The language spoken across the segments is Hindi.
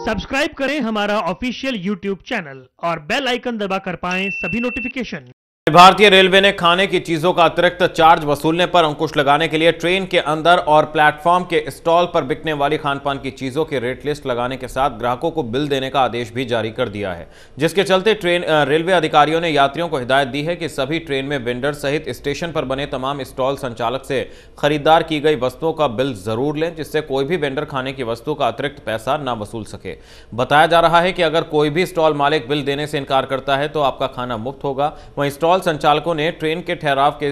सब्सक्राइब करें हमारा ऑफिशियल YouTube चैनल और बेल आइकन दबाकर पाएं सभी नोटिफिकेशन। भारतीय रेलवे ने खाने की चीजों का अतिरिक्त चार्ज वसूलने पर अंकुश लगाने के लिए ट्रेन के अंदर और प्लेटफॉर्म के स्टॉल पर बिकने वाली खानपान की चीजों की रेट लिस्ट लगाने के साथ ग्राहकों को बिल देने का आदेश भी जारी कर दिया है, जिसके चलते रेलवे अधिकारियों ने यात्रियों को हिदायत दी है कि सभी ट्रेन में वेंडर सहित स्टेशन पर बने तमाम स्टॉल संचालक से खरीदार की गई वस्तुओं का बिल जरूर लें, जिससे कोई भी वेंडर खाने की वस्तु का अतिरिक्त पैसा न वसूल सके। बताया जा रहा है कि अगर कोई भी स्टॉल मालिक बिल देने से इनकार करता है तो आपका खाना मुफ्त होगा। वहीं स्टॉल संचालकों ने ट्रेन के ठहराव के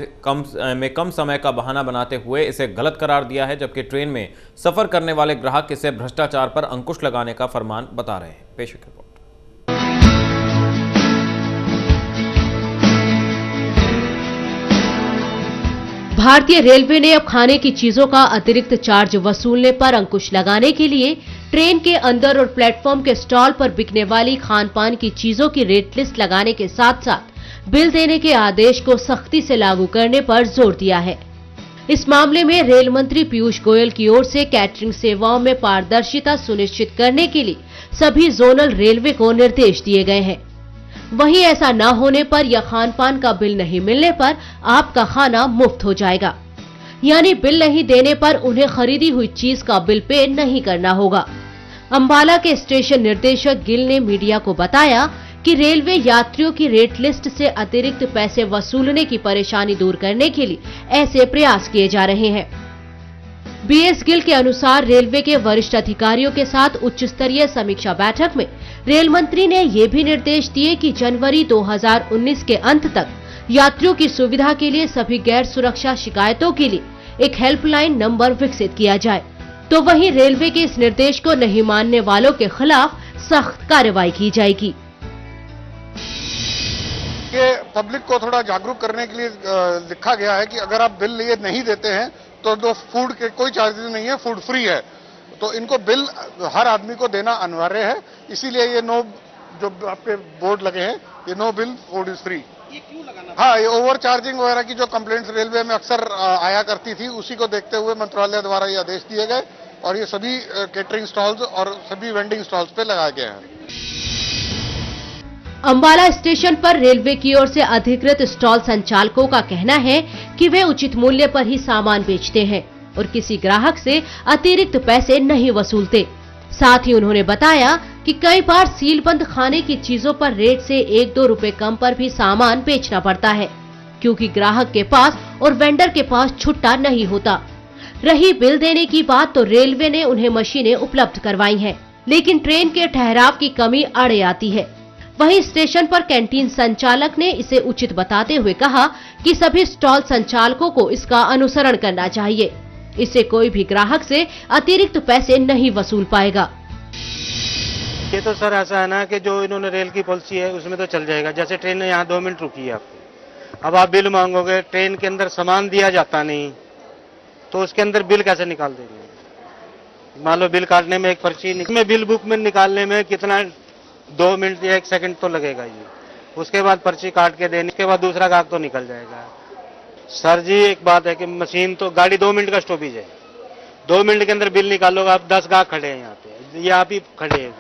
कम समय का बहाना बनाते हुए इसे गलत करार दिया है, जबकि ट्रेन में सफर करने वाले ग्राहक इसे भ्रष्टाचार पर अंकुश लगाने का फरमान बता रहे हैं। पेश है रिपोर्ट। भारतीय रेलवे ने अब खाने की चीजों का अतिरिक्त चार्ज वसूलने पर अंकुश लगाने के लिए ट्रेन के अंदर और प्लेटफॉर्म के स्टॉल पर बिकने वाली खानपान की चीजों की रेट लिस्ट लगाने के साथ साथ बिल देने के आदेश को सख्ती से लागू करने पर जोर दिया है। इस मामले में रेल मंत्री पीयूष गोयल की ओर से कैटरिंग सेवाओं में पारदर्शिता सुनिश्चित करने के लिए सभी जोनल रेलवे को निर्देश दिए गए हैं। वहीं ऐसा न होने पर या खानपान का बिल नहीं मिलने पर आपका खाना मुफ्त हो जाएगा, यानी बिल नहीं देने पर उन्हें खरीदी हुई चीज का बिल पे नहीं करना होगा। अंबाला के स्टेशन निर्देशक गिल ने मीडिया को बताया कि रेलवे यात्रियों की रेट लिस्ट से अतिरिक्त पैसे वसूलने की परेशानी दूर करने के लिए ऐसे प्रयास किए जा रहे हैं। बीएस गिल के अनुसार रेलवे के वरिष्ठ अधिकारियों के साथ उच्च स्तरीय समीक्षा बैठक में रेल मंत्री ने ये भी निर्देश दिए कि जनवरी 2019 के अंत तक यात्रियों की सुविधा के लिए सभी गैर सुरक्षा शिकायतों के लिए एक हेल्पलाइन नंबर विकसित किया जाए। तो वहीं रेलवे के इस निर्देश को नहीं मानने वालों के खिलाफ सख्त कार्रवाई की जाएगी। पब्लिक को थोड़ा जागरूक करने के लिए लिखा गया है कि अगर आप बिल ये नहीं देते हैं तो फूड के कोई चार्जेस नहीं है, फूड फ्री है, तो इनको बिल हर आदमी को देना अनिवार्य है। इसीलिए ये नो जो आपके बोर्ड लगे हैं, ये no bill food is free. ये क्यों लगाना? हाँ, ये ओवर चार्जिंग वगैरह की जो कंप्लेंट्स रेलवे में अक्सर आया करती थी, उसी को देखते हुए मंत्रालय द्वारा ये आदेश दिए गए और ये सभी केटरिंग स्टॉल्स और सभी वेंडिंग स्टॉल्स पे लगाए गए हैं। अंबाला स्टेशन पर रेलवे की ओर से अधिकृत स्टॉल संचालकों का कहना है कि वे उचित मूल्य पर ही सामान बेचते हैं और किसी ग्राहक से अतिरिक्त पैसे नहीं वसूलते। साथ ही उन्होंने बताया कि कई बार सीलबंद खाने की चीजों पर रेट से 1-2 रुपए कम पर भी सामान बेचना पड़ता है, क्योंकि ग्राहक के पास और वेंडर के पास छुट्टा नहीं होता। रही बिल देने की बात, तो रेलवे ने उन्हें मशीनें उपलब्ध करवाई हैं, लेकिन ट्रेन के ठहराव की कमी अड़े आती है। वहीं स्टेशन पर कैंटीन संचालक ने इसे उचित बताते हुए कहा कि सभी स्टॉल संचालकों को इसका अनुसरण करना चाहिए। इससे कोई भी ग्राहक से अतिरिक्त पैसे नहीं वसूल पाएगा। ये तो सर ऐसा है ना कि जो इन्होंने रेल की पॉलिसी है उसमें तो चल जाएगा। जैसे ट्रेन ने यहाँ 2 मिनट रुकी है आपको, अब आप बिल मांगोगे, ट्रेन के अंदर सामान दिया जाता नहीं तो उसके अंदर बिल कैसे निकाल देंगे? मान लो बिल काटने में एक पर्ची में बिल बुक में निकालने में कितना 2 मिनट या 1 सेकंड तो लगेगा ही। उसके बाद पर्ची काट के देने के बाद दूसरा कागज तो निकल जाएगा। सर जी एक बात है कि मशीन तो गाड़ी 2 मिनट का स्टॉपेज है, 2 मिनट के अंदर बिल निकालोगे। आप 10 गाहक खड़े हैं यहाँ पे, ये आप ही खड़े हैं,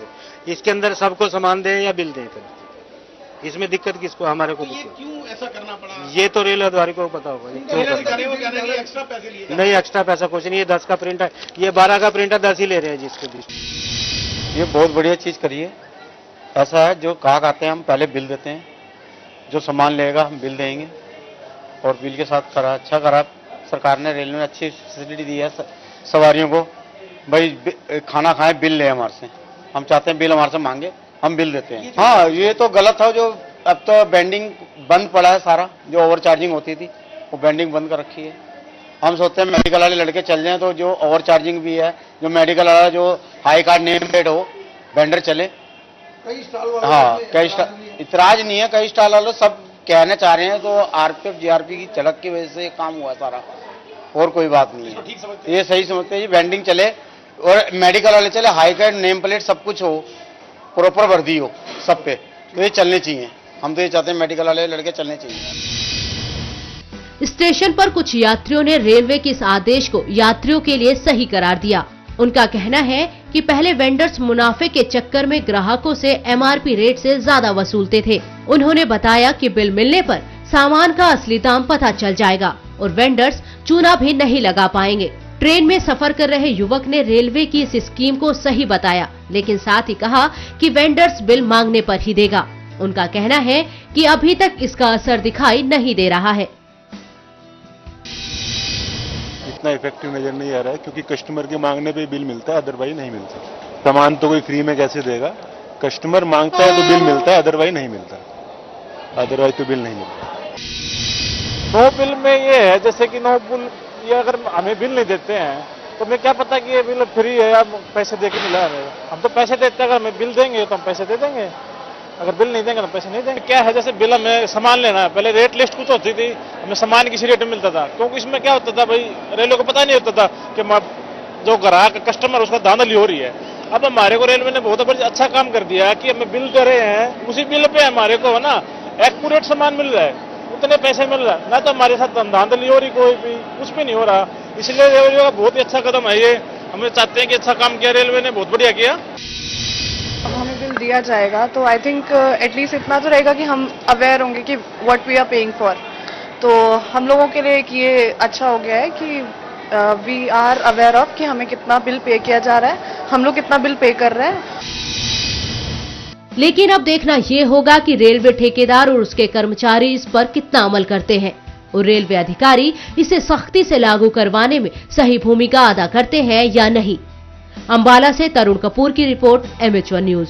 इसके अंदर सबको सामान दें या बिल दें, फिर इसमें दिक्कत किसको? हमारे को। ये क्यों ऐसा करना पड़ा? ये तो रेल अधिकारी को पता होगा। नहीं, एक्स्ट्रा पैसा कुछ नहीं है। 10 का प्रिंटर, ये 12 का प्रिंटर 10 ही ले रहे हैं जिसके बीच। ये बहुत बढ़िया चीज करी है। ऐसा है, जो ग्राहक आते हैं हम पहले बिल देते हैं, जो सामान लेगा हम बिल देंगे और बिल के साथ करा अच्छा करा सरकार ने, रेलवे ने अच्छी फैसिलिटी दी है सवारियों को। भाई खाना खाएं, बिल ले हमारे से। हम चाहते हैं बिल हमारे से मांगे, हम बिल देते हैं। हाँ, ये तो गलत था। जो अब तो बेंडिंग बंद पड़ा है सारा, जो ओवर चार्जिंग होती थी वो बेंडिंग बंद कर रखी है। हम सोचते हैं मेडिकल वाले लड़के चल जाएं तो जो ओवर चार्जिंग भी है, जो मेडिकल वाला जो हाई कार्ड नेम प्लेट हो, वेंडर चले। हाँ, कई स्टॉल इतराज नहीं है, कई स्टॉल वाले सब कहना चाह रहे हैं, तो आरपीएफ जीआरपी की झलक की वजह से ये काम हुआ सारा, और कोई बात नहीं है। ये सही समझते हैं जी, वेंडिंग चले और मेडिकल वाले चले, हाई कार्ड नेम प्लेट सब कुछ हो, प्रॉपर वर्दी हो सब पे, तो ये चलने चाहिए। हम तो ये चाहते हैं मेडिकल वाले लड़के चलने चाहिए। स्टेशन पर कुछ यात्रियों ने रेलवे के इस आदेश को यात्रियों के लिए सही करार दिया उनका कहना है कि पहले वेंडर्स मुनाफे के चक्कर में ग्राहकों से एमआरपी रेट से ज्यादा वसूलते थे। उन्होंने बताया कि बिल मिलने पर सामान का असली दाम पता चल जाएगा और वेंडर्स चूना भी नहीं लगा पाएंगे। ट्रेन में सफर कर रहे युवक ने रेलवे की इस स्कीम को सही बताया, लेकिन साथ ही कहा कि वेंडर्स बिल मांगने पर ही देगा। उनका कहना है कि अभी तक इसका असर दिखाई नहीं दे रहा है। इतना इफेक्टिव नजर नहीं आ रहा है क्योंकि कस्टमर के मांगने पे बिल मिलता है, अदरवाइज नहीं मिलता। सामान तो कोई फ्री में कैसे देगा? कस्टमर मांगता है तो बिल मिलता है, अदरवाइज नहीं मिलता। अदरवाइज तो बिल नहीं मिलता। नो बिल में ये है जैसे कि नो बिल, ये अगर हमें बिल नहीं देते हैं तो हमें क्या पता कि ये बिल फ्री है या पैसे दे के मिला है। हम तो पैसे देते हैं, अगर हमें बिल देंगे तो हम पैसे दे देंगे, अगर बिल नहीं देंगे तो पैसे नहीं देंगे। क्या है जैसे बिल हमें सामान लेना है, पहले रेट लिस्ट कुछ होती थी, हमें सामान किसी रेट में मिलता था, क्योंकि इसमें क्या होता था भाई, रेलवे को पता नहीं होता था कि जो ग्राहक कस्टमर उसका धांधली हो रही है। अब हमारे को रेलवे ने बहुत अच्छा काम कर दिया कि हमें बिल दे रहे हैं, उसी बिल पे हमारे को है ना एक्यूरेट सामान मिल रहा है, उतने पैसे मिल रहा है, ना तो हमारे साथ धांधली हो रही कोई भी, कुछ भी नहीं हो रहा। इसलिए रेलवे का बहुत ही अच्छा कदम है ये। हमें चाहते हैं कि अच्छा काम किया रेलवे ने, बहुत बढ़िया किया। अब हमें बिल दिया जाएगा तो आई थिंक एटलीस्ट इतना तो रहेगा कि हम अवेयर होंगे कि what we are paying for. तो हम लोगों के लिए ये अच्छा हो गया है कि वी आर अवेयर ऑफ कि हमें कितना बिल पे किया जा रहा है, हम लोग कितना बिल पे कर रहे हैं। लेकिन अब देखना ये होगा कि रेलवे ठेकेदार और उसके कर्मचारी इस पर कितना अमल करते हैं और रेलवे अधिकारी इसे सख्ती से लागू करवाने में सही भूमिका अदा करते हैं या नहीं। अंबाला से तरुण कपूर की रिपोर्ट, MH1 न्यूज।